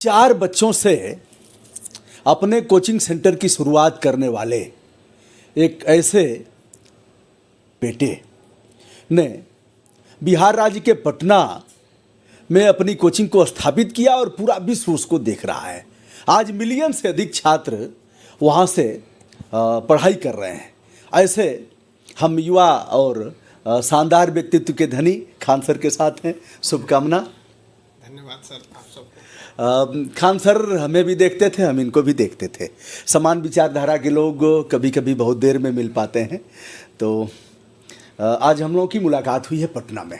4 बच्चों से अपने कोचिंग सेंटर की शुरुआत करने वाले एक ऐसे बेटे ने बिहार राज्य के पटना में अपनी कोचिंग को स्थापित किया और पूरा विश्व उसको देख रहा है। आज मिलियन से अधिक छात्र वहाँ से पढ़ाई कर रहे हैं। ऐसे हम युवा और शानदार व्यक्तित्व के धनी खान सर के साथ हैं। शुभकामना। धन्यवाद सर, आप सबको। खान सर हमें भी देखते थे, हम इनको भी देखते थे। समान विचारधारा के लोग कभी कभी बहुत देर में मिल पाते हैं। तो आज हम लोगों की मुलाकात हुई है पटना में।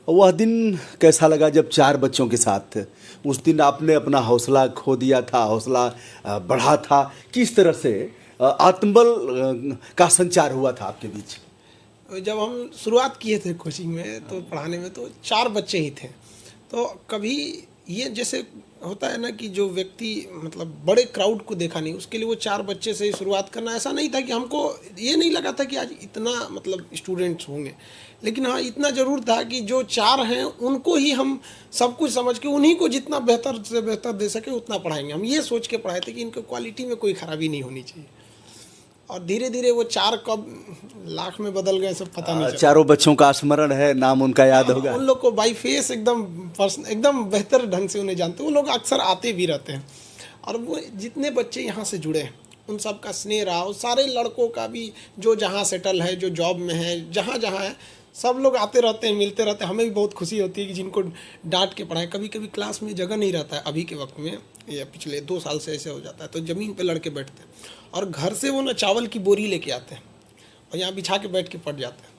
वह दिन कैसा लगा जब 4 बच्चों के साथ उस दिन आपने अपना हौसला खो दिया था, हौसला बढ़ा था? किस तरह से आत्मबल का संचार हुआ था आपके बीच? जब हम शुरुआत किए थे कोचिंग में तो पढ़ाने में तो 4 बच्चे ही थे। तो कभी ये जैसे होता है ना कि जो व्यक्ति मतलब बड़े क्राउड को देखा नहीं, उसके लिए वो 4 बच्चे से ही शुरुआत करना ऐसा नहीं था कि हमको ये नहीं लगा था कि आज इतना मतलब स्टूडेंट्स होंगे। लेकिन हाँ, इतना ज़रूर था कि जो 4 हैं उनको ही हम सब कुछ समझ के उन्हीं को जितना बेहतर से बेहतर दे सके उतना पढ़ाएंगे। हम ये सोच के पढ़ाए थे कि इनके क्वालिटी में कोई ख़राबी नहीं होनी चाहिए। और धीरे धीरे वो 4 कब लाख में बदल गए सब पता नहीं चला। चारों बच्चों का स्मरण है, नाम उनका याद होगा? उन लोग को बाई फेस एकदम बेहतर ढंग से उन्हें जानते हैं। वो लोग अक्सर आते भी रहते हैं। और वो जितने बच्चे यहाँ से जुड़े हैं उन सब का स्नेह रहा। और सारे लड़कों का भी जो जहाँ सेटल है, जो जॉब में है, जहाँ जहाँ है, सब लोग आते रहते हैं, मिलते रहते हैं। हमें भी बहुत खुशी होती है कि जिनको डांट के पढ़ाएं। कभी कभी क्लास में जगह नहीं रहता है, अभी के वक्त में या पिछले 2 साल से ऐसे हो जाता है, तो ज़मीन पे लड़के बैठते हैं और घर से वो ना चावल की बोरी लेके आते हैं और यहाँ बिछा के बैठ के पढ़ जाते हैं।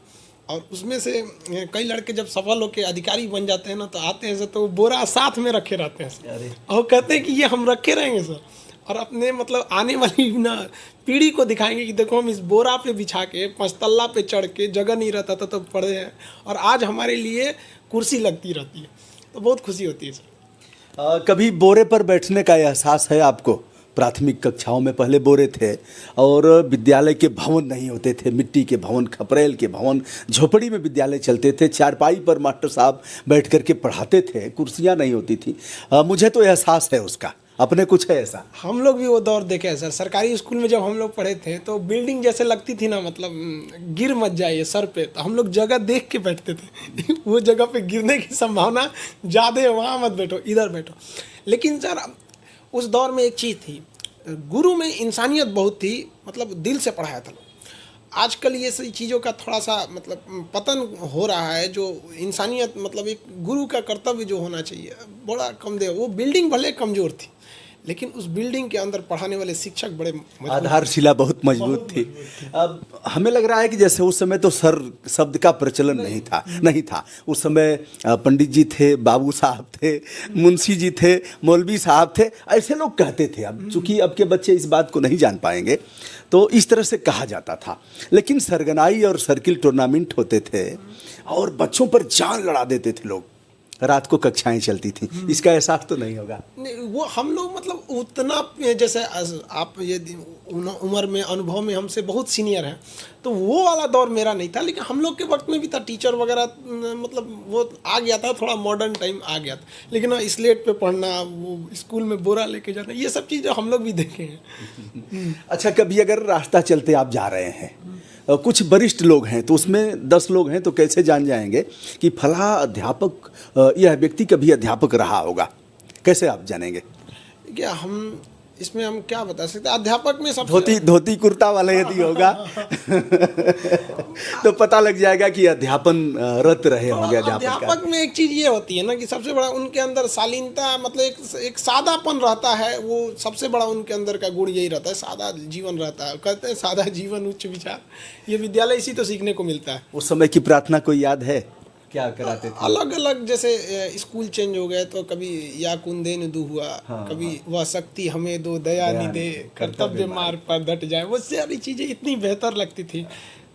और उसमें से कई लड़के जब सफल होकर अधिकारी बन जाते हैं ना, तो आते हैं सर, तो वो बोरा साथ में रखे रहते हैं सर। और कहते हैं कि ये हम रखे रहेंगे सर, और अपने मतलब आने वाली ना पीढ़ी को दिखाएंगे कि देखो हम इस बोरा पे बिछा के 5 तल्ला पे चढ़ के, जगह नहीं रहता था तो पढ़े हैं और आज हमारे लिए कुर्सी लगती रहती है। तो बहुत खुशी होती है सर। कभी बोरे पर बैठने का एहसास है आपको? प्राथमिक कक्षाओं में पहले बोरे थे और विद्यालय के भवन नहीं होते थे, मिट्टी के भवन, खपरेल के भवन, झोपड़ी में विद्यालय चलते थे। चारपाई पर मास्टर साहब बैठ कर के पढ़ाते थे, कुर्सियां नहीं होती थी। मुझे तो एहसास है उसका। अपने कुछ है ऐसा? हम लोग भी वो दौर देखे हैं सर। सरकारी स्कूल में जब हम लोग पढ़े थे तो बिल्डिंग जैसे लगती थी ना, मतलब गिर मत जाइए सर पे, तो हम लोग जगह देख के बैठते थे। वो जगह पे गिरने की संभावना ज़्यादा है, वहाँ मत बैठो, इधर बैठो। लेकिन सर उस दौर में एक चीज़ थी, गुरु में इंसानियत बहुत थी, मतलब दिल से पढ़ाया था लोग। आजकल ये सही चीज़ों का थोड़ा सा मतलब पतन हो रहा है। जो इंसानियत मतलब एक गुरु का कर्तव्य जो होना चाहिए बड़ा कम दे। वो बिल्डिंग भले कमज़ोर थी लेकिन उस बिल्डिंग के अंदर पढ़ाने वाले शिक्षक बड़े आधारशिला बहुत मजबूत थी। अब हमें लग रहा है कि जैसे उस समय तो सर शब्द का प्रचलन नहीं था। उस समय पंडित जी थे, बाबू साहब थे, मुंशी जी थे, मौलवी साहब थे, ऐसे लोग कहते थे। अब चूंकि अब के बच्चे इस बात को नहीं जान पाएंगे तो इस तरह से कहा जाता था। लेकिन सरगनाई और सर्किल टूर्नामेंट होते थे और बच्चों पर जान लड़ा देते थे लोग। रात को कक्षाएं चलती थी। इसका एहसास तो नहीं होगा? नहीं, वो हम लोग मतलब उतना जैसे आप ये उम्र में, अनुभव में हमसे बहुत सीनियर हैं, तो वो वाला दौर मेरा नहीं था। लेकिन हम लोग के वक्त में भी था, टीचर वगैरह मतलब वो आ गया था, थोड़ा मॉडर्न टाइम आ गया था। लेकिन हाँ, स्लेट पे पढ़ना, वो स्कूल में बोरा लेके जाना, ये सब चीज़ें हम लोग भी देखे हैं। अच्छा, कभी अगर रास्ता चलते आप जा रहे हैं, कुछ वरिष्ठ लोग हैं तो उसमें 10 लोग हैं, तो कैसे जान जाएंगे कि फला अध्यापक, यह व्यक्ति कभी अध्यापक रहा होगा? कैसे आप जानेंगे? क्या हम इसमें हम क्या बता सकते हैं? अध्यापक में सब धोती कुर्ता वाला यदि होगा तो पता लग जाएगा कि अध्यापन रत रहे होंगे। अध्यापक में एक चीज़ ये होती है ना कि सबसे बड़ा उनके अंदर शालीनता, मतलब एक सादापन रहता है। वो सबसे बड़ा उनके अंदर का गुण यही रहता है, सादा जीवन रहता है। कहते हैं सादा जीवन उच्च विचार। ये विद्यालय इसी तो सीखने को मिलता है। उस समय की प्रार्थना कोई याद है? क्या कराते थे? अलग अलग, जैसे स्कूल चेंज हो गए तो कभी या कुंदे ने दू हुआ, कभी वह शक्ति हमें दो दया निदे, कर्तव्य मार्ग पर डट जाए। वो सारी चीज़ें इतनी बेहतर लगती थी,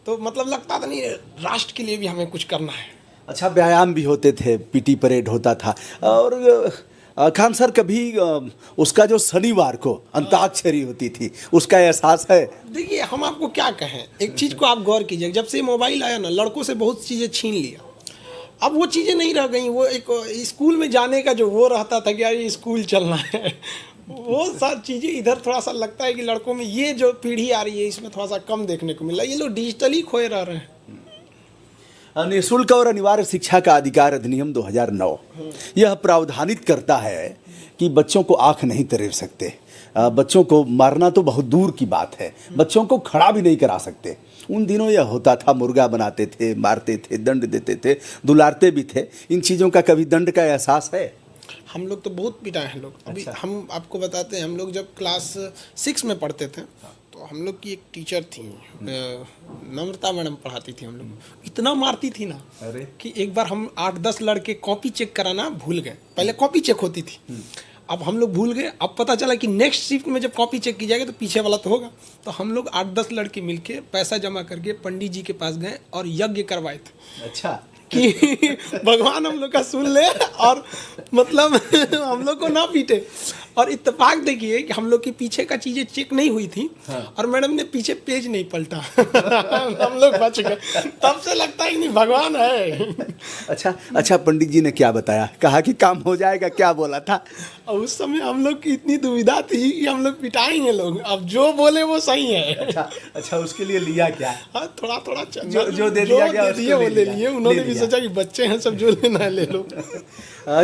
तो मतलब लगता था नहीं राष्ट्र के लिए भी हमें कुछ करना है। अच्छा, व्यायाम भी होते थे, पीटी परेड होता था। और खान सर कभी उसका जो शनिवार को अंताक्षरी होती थी, उसका एहसास है? देखिए, हम आपको क्या कहें, एक चीज़ को आप गौर कीजिए, जब से मोबाइल आया ना, लड़कों से बहुत चीज़ें छीन लिया। अब वो चीज़ें नहीं रह गई। वो एक स्कूल में जाने का जो वो रहता था कि यार ये स्कूल चलना है, वो सब चीज़ें इधर थोड़ा सा लगता है कि लड़कों में ये जो पीढ़ी आ रही है इसमें थोड़ा सा कम देखने को मिला। ये लोग डिजिटली खोए रह रहे हैं। निःशुल्क और अनिवार्य शिक्षा का अधिकार अधिनियम 2009 यह प्रावधानित करता है कि बच्चों को आंख नहीं तरेर सकते, बच्चों को मारना तो बहुत दूर की बात है, बच्चों को खड़ा भी नहीं करा सकते। उन दिनों यह होता था, मुर्गा बनाते थे, मारते थे, दंड देते थे, दुलारते भी थे। इन चीज़ों का कभी दंड का एहसास है? हम लोग तो बहुत पिटाए हैं लोग। अभी हम आपको बताते हैं, हम लोग जब क्लास 6 में पढ़ते थे तो हम लोग की एक टीचर थी, नम्रता मैडम पढ़ाती थी। हम लोग इतना मारती थी ना कि एक बार हम 8-10 लड़के कॉपी चेक कराना भूल गए। पहले कॉपी चेक होती थी, अब हम लोग भूल गए। अब पता चला कि नेक्स्ट शिफ्ट में जब कॉपी चेक की जाएगी तो पीछे वाला तो होगा। तो हम लोग 8-10 लड़के मिलके पैसा जमा करके पंडित जी के पास गए और यज्ञ करवाए थे। अच्छा, कि भगवान हम लोग का सुन ले और मतलब हम लोग को ना पीटे। और इत्तेफाक देखिए कि हम लोग के पीछे का चीज़ें चेक नहीं हुई थी। हाँ। और मैडम ने पीछे पेज नहीं पलटा। हम लोग बच गए। तब से लगता है कि नहीं भगवान है। अच्छा, पंडित जी ने क्या बताया? कहा कि काम हो जाएगा, क्या बोला था? और उस समय हम लोग की इतनी दुविधा थी कि हम लोग पिटाएंगे लोग, अब जो बोले वो सही है। अच्छा, उसके लिए लिया क्या? हाँ, थोड़ा जो दे दिया गया वो ले लिए। उन्होंने भी सोचा कि बच्चे हैं सब, जो लेना है ले लो।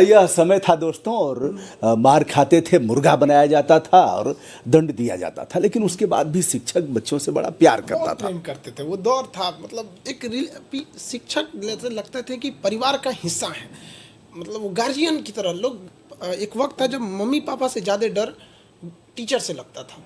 यह समय था दोस्तों, और मार खाते थे, मुर्गा बनाया जाता था और दंड दिया जाता था, लेकिन उसके बाद भी शिक्षक बच्चों से बड़ा प्यार करता था, प्रेम करते थे। वो दौर था, मतलब एक शिक्षक जैसे लगते थे कि परिवार का हिस्सा है, मतलब वो गार्जियन की तरह। लोग एक वक्त था जब मम्मी पापा से ज़्यादा डर टीचर से लगता था।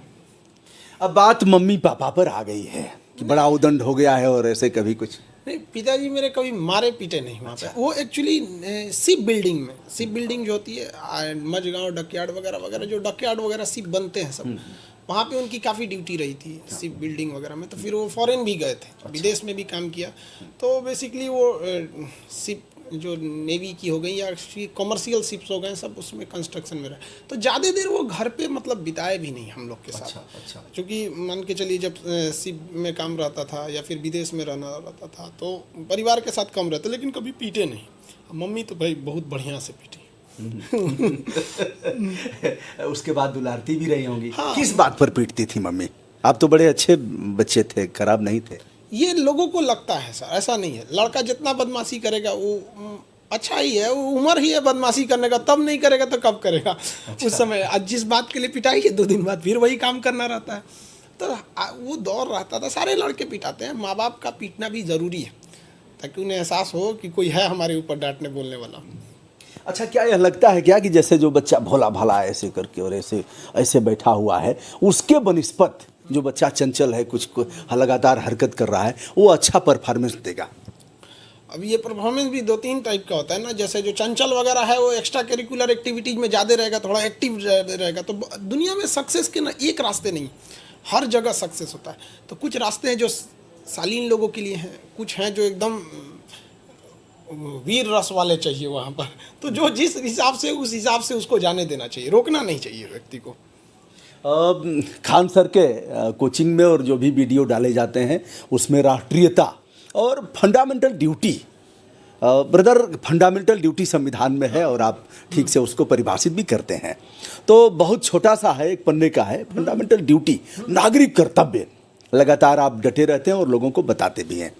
अब बात मम्मी पापा पर आ गई है कि बड़ा उदंड हो गया है, और ऐसे कभी कुछ नहीं, पिताजी मेरे कभी मारे पीटे नहीं वहाँ पे। वो एक्चुअली शिप बिल्डिंग जो होती है मझगांव डकयार्ड वगैरह वगैरह, जो डकयार्ड वगैरह शिप बनते हैं सब, वहाँ पे उनकी काफ़ी ड्यूटी रही थी शिप बिल्डिंग वगैरह में। तो फिर वो फॉरेन भी गए थे, विदेश में भी काम किया। तो बेसिकली वो शिप जो नेवी की हो गई या कॉमर्शियल शिप्स हो गए, सब उसमें कंस्ट्रक्शन में रहे। तो ज़्यादा देर वो घर पे मतलब बिताए भी नहीं हम लोग के साथ। अच्छा। क्योंकि मान के चलिए जब शिप में काम रहता था या फिर विदेश में रहना रहता था तो परिवार के साथ कम रहते, लेकिन कभी पीटे नहीं। मम्मी तो भाई बहुत बढ़िया से पीटी। उसके बाद दुलारती भी रही होंगी। हाँ। किस बात पर पीटती थी मम्मी? आप तो बड़े अच्छे बच्चे थे, खराब नहीं थे। ये लोगों को लगता है सर, ऐसा नहीं है। लड़का जितना बदमाशी करेगा वो अच्छा ही है, वो उम्र ही है बदमाशी करने का, तब नहीं करेगा तो कब करेगा। अच्छा। उस समय आज जिस बात के लिए पिटाई है 2 दिन बाद फिर वही काम करना रहता है। तो वो दौर रहता था। सारे लड़के पिटाते हैं, माँ बाप का पीटना भी ज़रूरी है ताकि उन्हें एहसास हो कि कोई है हमारे ऊपर डांटने बोलने वाला। अच्छा, क्या यह लगता है क्या कि जैसे जो बच्चा भोला भाला ऐसे करके और ऐसे बैठा हुआ है, उसके बनिस्पत जो बच्चा चंचल है, कुछ लगातार हरकत कर रहा है, वो अच्छा परफॉर्मेंस देगा? अब ये परफॉर्मेंस भी 2-3 टाइप का होता है ना। जैसे जो चंचल वगैरह है वो एक्स्ट्रा करिकुलर एक्टिविटीज़ में ज़्यादा रहेगा, थोड़ा एक्टिव रहेगा। तो दुनिया में सक्सेस के ना एक रास्ते नहीं, हर जगह सक्सेस होता है। तो कुछ रास्ते हैं जो शालीन लोगों के लिए हैं, कुछ हैं जो एकदम वीर रस वाले चाहिए वहाँ पर। तो जो जिस हिसाब से उस हिसाब से उसको जाने देना चाहिए, रोकना नहीं चाहिए व्यक्ति को। खान सर के कोचिंग में और जो भी वीडियो डाले जाते हैं उसमें राष्ट्रीयता और fundamental duty, brother fundamental duty संविधान में है और आप ठीक से उसको परिभाषित भी करते हैं। तो बहुत छोटा सा है, एक पन्ने का है, फंडामेंटल ड्यूटी, नागरिक कर्तव्य। लगातार आप डटे रहते हैं और लोगों को बताते भी हैं।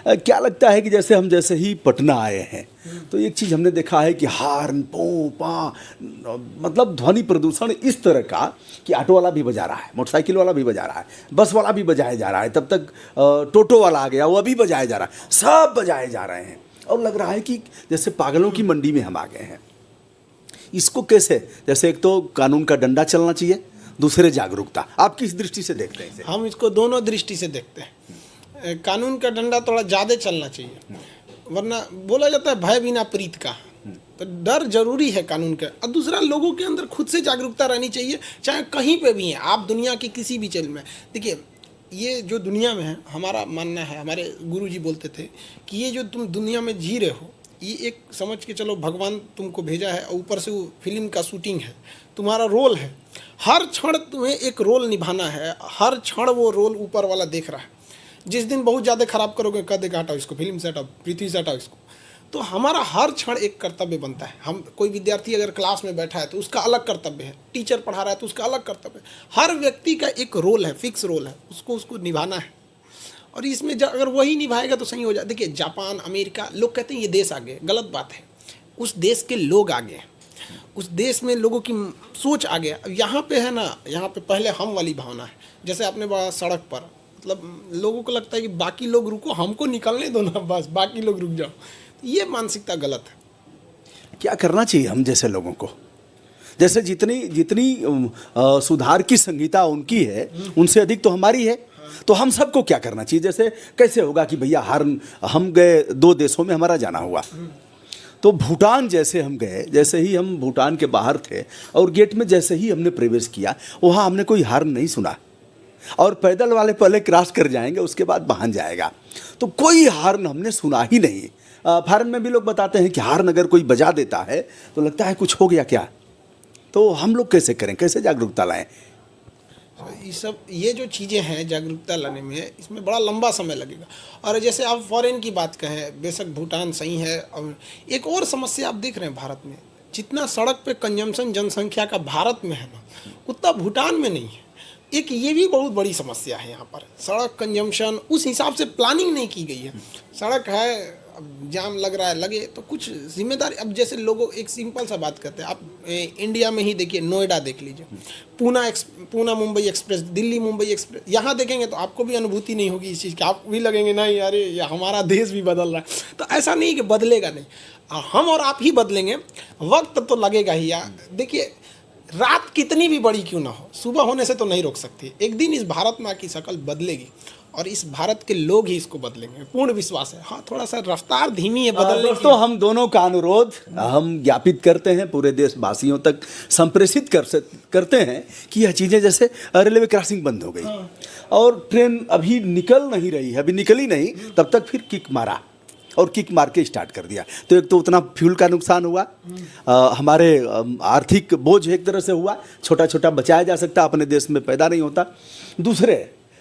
क्या लगता है कि जैसे ही पटना आए हैं तो एक चीज़ हमने देखा है कि हार्न पो पा, मतलब ध्वनि प्रदूषण इस तरह का कि ऑटो वाला भी बजा रहा है, मोटरसाइकिल वाला भी बजा रहा है, बस वाला भी बजाया जा रहा है, तब तक टोटो वाला आ गया वो अभी बजाया जा रहा है, सब बजाए जा रहे हैं और लग रहा है कि जैसे पागलों की मंडी में हम आ गए हैं। इसको कैसे, जैसे एक तो कानून का डंडा चलना चाहिए, दूसरे जागरूकता, आप किस दृष्टि से देखते हैं इसे? हम इसको दोनों दृष्टि से देखते हैं। कानून का डंडा थोड़ा ज़्यादा चलना चाहिए, वरना बोला जाता है भय बिना प्रीत का। तो डर जरूरी है कानून का। और दूसरा, लोगों के अंदर खुद से जागरूकता रहनी चाहिए, चाहे कहीं पे भी हैं आप, दुनिया की किसी भी चीज़ में। देखिए, ये जो दुनिया में है, हमारा मानना है, हमारे गुरुजी बोलते थे कि ये जो तुम दुनिया में जी रहे हो, ये एक समझ के चलो भगवान तुमको भेजा है, और ऊपर से वो फिल्म का शूटिंग है, तुम्हारा रोल है। हर क्षण तुम्हें एक रोल निभाना है, हर क्षण वो रोल ऊपर वाला देख रहा है। जिस दिन बहुत ज़्यादा खराब करोगे, कह देगा हटाओ इसको, फिल्म से हटाओ, पृथ्वी से हटाओ इसको, तो हमारा हर क्षण एक कर्तव्य बनता है। हम कोई विद्यार्थी अगर क्लास में बैठा है तो उसका अलग कर्तव्य है, टीचर पढ़ा रहा है तो उसका अलग कर्तव्य है। हर व्यक्ति का एक रोल है, फिक्स रोल है, उसको निभाना है। और इसमें अगर वही निभाएगा तो सही हो जाए। देखिए जापान, अमेरिका, लोग कहते हैं ये देश आगे, गलत बात है। उस देश के लोग आगे, उस देश में लोगों की सोच आगे। अब यहाँ पे है ना, यहाँ पे पहले हम वाली भावना है। जैसे आपने बोला सड़क पर, मतलब लोगों को लगता है कि बाकी लोग रुको, हमको निकलने दो ना, बस बाकी लोग रुक जाओ। ये मानसिकता गलत है। क्या करना चाहिए हम जैसे लोगों को? जैसे जितनी जितनी सुधार की संहिता उनकी है, उनसे अधिक तो हमारी है। तो हम सबको क्या करना चाहिए? जैसे कैसे होगा कि भैया हम गए 2 देशों में हमारा जाना हुआ, तो भूटान जैसे हम गए, जैसे ही हम भूटान के बाहर थे और गेट में जैसे ही हमने प्रवेश किया, वहाँ हमने कोई हार्न नहीं सुना। और पैदल वाले पहले क्रॉस कर जाएंगे, उसके बाद वाहन जाएगा, तो कोई हार्न हमने सुना ही नहीं। फॉरेन में भी लोग बताते हैं कि हार्न अगर कोई बजा देता है तो लगता है कुछ हो गया क्या। तो हम लोग कैसे करें, कैसे जागरूकता लाएं? ये जो चीज़ें हैं जागरूकता लाने में, इसमें बड़ा लंबा समय लगेगा। और जैसे आप फॉरेन की बात कहें, बेशक भूटान सही है। और एक और समस्या आप देख रहे हैं भारत में, जितना सड़क पे कंजम्पशन जनसंख्या का भारत में है ना, उतना भूटान में नहीं है। एक ये भी बहुत बड़ी समस्या है यहाँ पर, सड़क कंजम्पशन उस हिसाब से प्लानिंग नहीं की गई है। सड़क है, अब जाम लग रहा है, लगे तो कुछ जिम्मेदारी। अब जैसे लोगों, एक सिंपल सा बात करते हैं, आप इंडिया में ही देखिए, नोएडा देख लीजिए, पूना मुंबई एक्सप्रेस, दिल्ली मुंबई एक्सप्रेस, यहाँ देखेंगे तो आपको भी अनुभूति नहीं होगी इस चीज़ की। आप भी लगेंगे नहीं यार, ये हमारा देश भी बदल रहा है। तो ऐसा नहीं कि बदलेगा नहीं, हम और आप ही बदलेंगे, वक्त तो लगेगा ही। यार देखिए, रात कितनी भी बड़ी क्यों ना हो, सुबह होने से तो नहीं रोक सकती। एक दिन इस भारत माँ की शक्ल बदलेगी और इस भारत के लोग ही इसको बदलेंगे, पूर्ण विश्वास है। हाँ, थोड़ा सा रफ्तार धीमी है बदलने की। दोस्तों, हम दोनों का अनुरोध हम ज्ञापित करते हैं, पूरे देशवासियों तक संप्रेषित करते हैं कि यह चीज़ें, जैसे रेलवे क्रॉसिंग बंद हो गई और ट्रेन अभी निकल नहीं रही है, अभी निकली नहीं, तब तक फिर किक मारा और किक मार के स्टार्ट कर दिया, तो एक तो उतना फ्यूल का नुकसान हुआ, हमारे आर्थिक बोझ एक तरह से हुआ, छोटा छोटा बचाया जा सकता, अपने देश में पैदा नहीं होता। दूसरे,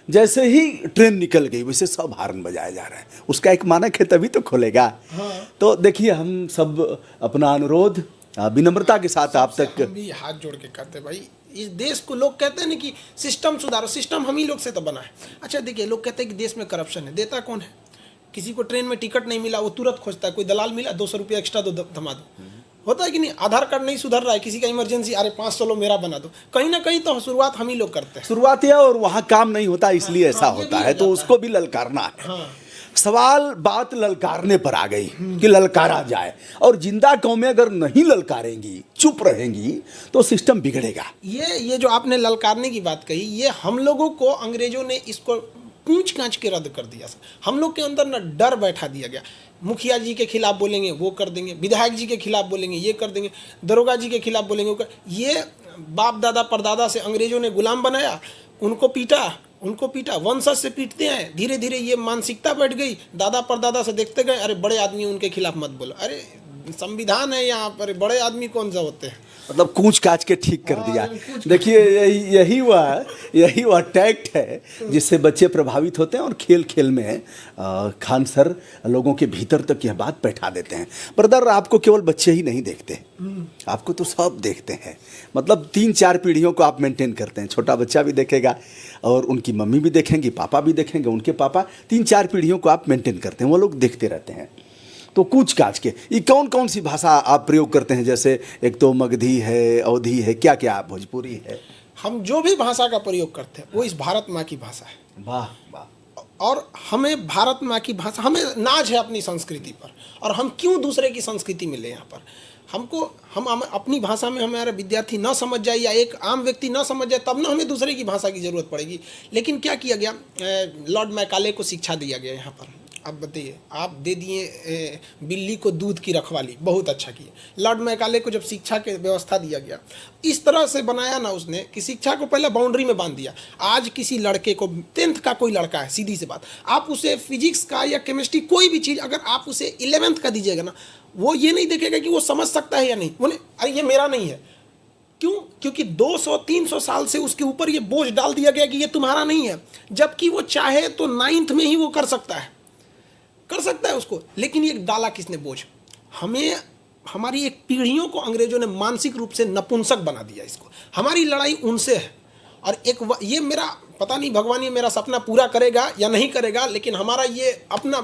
जैसे ही ट्रेन निकल गई वैसे सब हार्न बजाया जा रहा है, उसका एक मानक है, तभी तो खुलेगा। तो देखिए, हम सब अपना अनुरोध विनम्रता के साथ आप तक हम भी हाथ जोड़ के करते हैं। भाई, इस देश को लोग कहते हैं ना कि सिस्टम सुधारो, सिस्टम हम ही लोग से तो बना है। अच्छा देखिए, लोग कहते हैं कि देश में करप्शन है, देता कौन है? किसी को ट्रेन में टिकट नहीं मिला, वो तुरंत खोजता है, कोई दलाल मिला, 200 रुपया एक्स्ट्रा दो, थमा दो। होता है कि नहीं? आधार कार्ड नहीं सुधर रहा है, किसी का इमरजेंसी, अरे 500 लो मेरा बना दो। कहीं ना कहीं तो शुरुआत हम ही लोग करते हैं, शुरुआत है, और वहाँ काम नहीं होता, इसलिए ऐसा होता है, तो उसको भी ललकारना है। सवाल बात ललकारने पर आ गई कि ललकारा जाए, और जिंदा कौमें अगर नहीं ललकारेंगी, चुप रहेंगी, तो सिस्टम बिगड़ेगा। ये जो आपने ललकारने की बात कही, ये हम लोगों को अंग्रेजों ने इसको पूंछ कांच के रद्द कर दिया। हम लोग के अंदर ना डर बैठा दिया गया। मुखिया जी के खिलाफ बोलेंगे वो कर देंगे, विधायक जी के खिलाफ बोलेंगे ये कर देंगे, दरोगा जी के खिलाफ बोलेंगे वो कर। ये बाप दादा परदादा से अंग्रेजों ने गुलाम बनाया, उनको पीटा, वंशज से पीटते हैं। धीरे धीरे ये मानसिकता बैठ गई, दादा परदादा से देखते गए, अरे बड़े आदमी उनके खिलाफ मत बोलो। अरे संविधान है यहाँ पर, बड़े आदमी कौन सा होते हैं? मतलब कूच काच के ठीक कर दिया। देखिए, यही वह टैक्ट है जिससे बच्चे प्रभावित होते हैं, और खेल खेल में खान सर लोगों के भीतर तक यह बात बैठा देते हैं। ब्रदर, आपको केवल बच्चे ही नहीं देखते, आपको तो सब देखते हैं। मतलब 3-4 पीढ़ियों को आप मेंटेन करते हैं। छोटा बच्चा भी देखेगा और उनकी मम्मी भी देखेंगी, पापा भी देखेंगे, उनके पापा, 3-4 पीढ़ियों को आप मेंटेन करते हैं, वो लोग देखते रहते हैं। तो कूच काच के ये कौन कौन सी भाषा आप प्रयोग करते हैं? जैसे एक तो मगधी है, अवधी है, क्या क्या भोजपुरी है? हम जो भी भाषा का प्रयोग करते हैं वो इस भारत माँ की भाषा है। वाह वाह। और हमें भारत माँ की भाषा, हमें नाज है अपनी संस्कृति पर, और हम क्यों दूसरे की संस्कृति में ले यहाँ पर? हम अपनी भाषा में हमारा विद्यार्थी ना समझ जाए या एक आम व्यक्ति ना समझ जाए, तब ना हमें दूसरे की भाषा की ज़रूरत पड़ेगी। लेकिन क्या किया गया? लॉर्ड मैकाले को शिक्षा दिया गया यहाँ पर। अब बताइए, आप दे दिए बिल्ली को दूध की रखवाली, बहुत अच्छा किए। लॉर्ड मैकाले को जब शिक्षा की व्यवस्था दिया गया, इस तरह से बनाया ना उसने कि शिक्षा को पहले बाउंड्री में बांध दिया। आज किसी लड़के को, 10th का कोई लड़का है, सीधी सी बात, आप उसे फिजिक्स का या केमिस्ट्री कोई भी चीज़ अगर आप उसे 11th का दीजिएगा ना, वो ये नहीं देखेगा कि वो समझ सकता है या नहीं। बोले अरे ये मेरा नहीं है। क्यों? क्योंकि 200-300 साल से उसके ऊपर ये बोझ डाल दिया गया कि ये तुम्हारा नहीं है, जबकि वो चाहे तो 9th में ही वो कर सकता है उसको। लेकिन ये डाला किसने बोझ? हमें हमारी एक पीढ़ियों को अंग्रेजों ने मानसिक रूप से नपुंसक बना दिया। इसको हमारी लड़ाई उनसे है। और ये मेरा पता नहीं भगवान ये मेरा सपना पूरा करेगा या नहीं करेगा, लेकिन हमारा ये अपना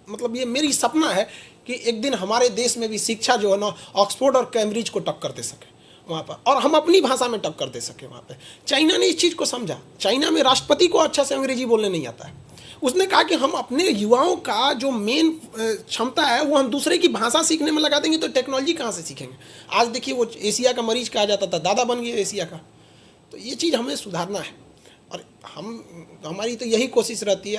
मतलब ये मेरी सपना है कि एक दिन हमारे देश में भी शिक्षा जो है ना ऑक्सफोर्ड और कैम्ब्रिज को टक्कर दे सके वहाँ पर, और हम अपनी भाषा में टक्कर दे सके वहाँ पे। चाइना ने इस चीज़ को समझा। चाइना में राष्ट्रपति को अच्छा से अंग्रेजी बोलने नहीं आता है। उसने कहा कि हम अपने युवाओं का जो मेन क्षमता है वो हम दूसरे की भाषा सीखने में लगा देंगे तो टेक्नोलॉजी कहाँ से सीखेंगे। आज देखिए वो एशिया का मरीज कहा जाता था, दादा बन गया एशिया का। तो ये चीज़ हमें सुधारना है और हमारी तो यही कोशिश रहती है।